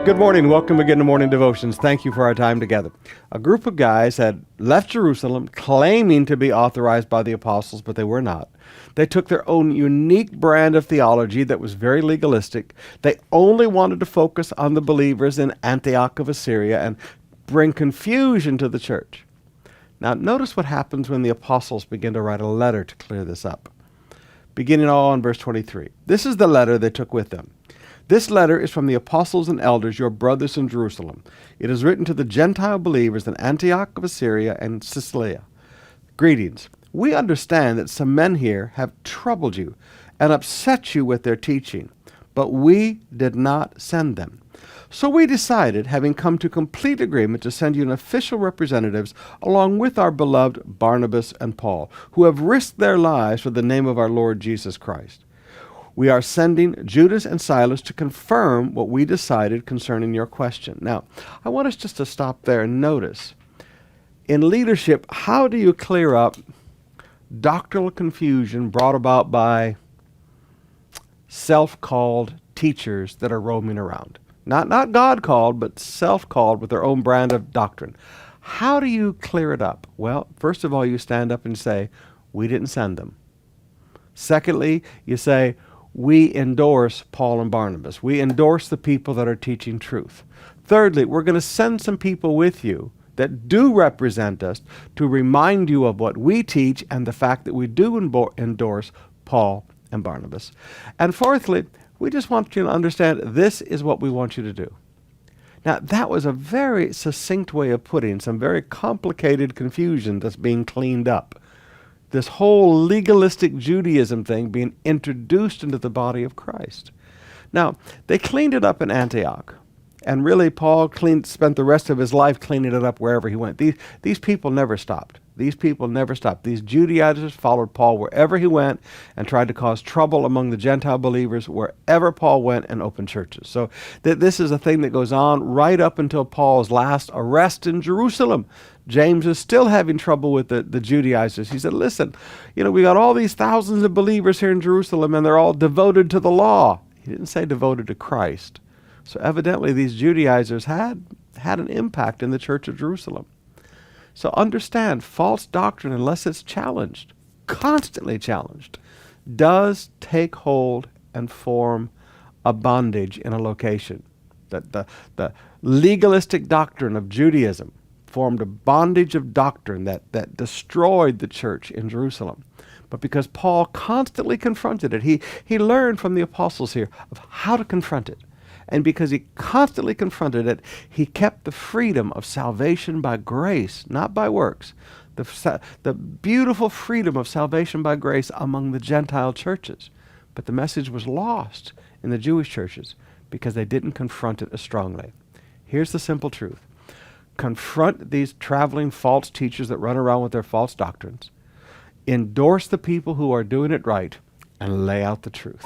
Good morning. Welcome again to Morning Devotions. Thank you for our time together. A group of guys had left Jerusalem claiming to be authorized by the apostles, but they were not. They took their own unique brand of theology that was very legalistic. They only wanted to focus on the believers in Antioch of Syria and bring confusion to the church. Now, notice what happens when the apostles begin to write a letter to clear this up. Beginning all in verse 23. This is the letter they took with them. This letter is from the apostles and elders, your brothers in Jerusalem. It is written to the Gentile believers in Antioch of Syria and Cilicia. Greetings. We understand that some men here have troubled you and upset you with their teaching, but we did not send them. So we decided, having come to complete agreement, to send you an official representatives along with our beloved Barnabas and Paul, who have risked their lives for the name of our Lord Jesus Christ. We are sending Judas and Silas to confirm what we decided concerning your question. Now, I want us just to stop there and notice. In leadership, how do you clear up doctrinal confusion brought about by self-called teachers that are roaming around? Not God-called, but self-called with their own brand of doctrine. How do you clear it up? Well, first of all, you stand up and say, we didn't send them. Secondly, you say, we endorse Paul and Barnabas. We endorse the people that are teaching truth. Thirdly, we're going to send some people with you that do represent us to remind you of what we teach and the fact that we do endorse Paul and Barnabas. And fourthly, we just want you to understand this is what we want you to do. Now, that was a very succinct way of putting some very complicated confusion that's being cleaned up. This whole legalistic Judaism thing being introduced into the body of Christ. Now, they cleaned it up in Antioch. And really, Paul spent the rest of his life cleaning it up wherever he went. These people never stopped. These people never stopped. These Judaizers followed Paul wherever he went and tried to cause trouble among the Gentile believers wherever Paul went and opened churches. So this is a thing that goes on right up until Paul's last arrest in Jerusalem. James is still having trouble with the Judaizers. He said, listen, we got all these thousands of believers here in Jerusalem and they're all devoted to the law. He didn't say devoted to Christ. So evidently these Judaizers had an impact in the church of Jerusalem. So understand, false doctrine, unless it's challenged, constantly challenged, does take hold and form a bondage in a location. The legalistic doctrine of Judaism formed a bondage of doctrine that destroyed the church in Jerusalem. But because Paul constantly confronted it, he learned from the apostles here of how to confront it. And because he constantly confronted it, he kept the freedom of salvation by grace, not by works. The beautiful freedom of salvation by grace among the Gentile churches. But the message was lost in the Jewish churches because they didn't confront it as strongly. Here's the simple truth. Confront these traveling false teachers that run around with their false doctrines. Endorse the people who are doing it right and lay out the truth.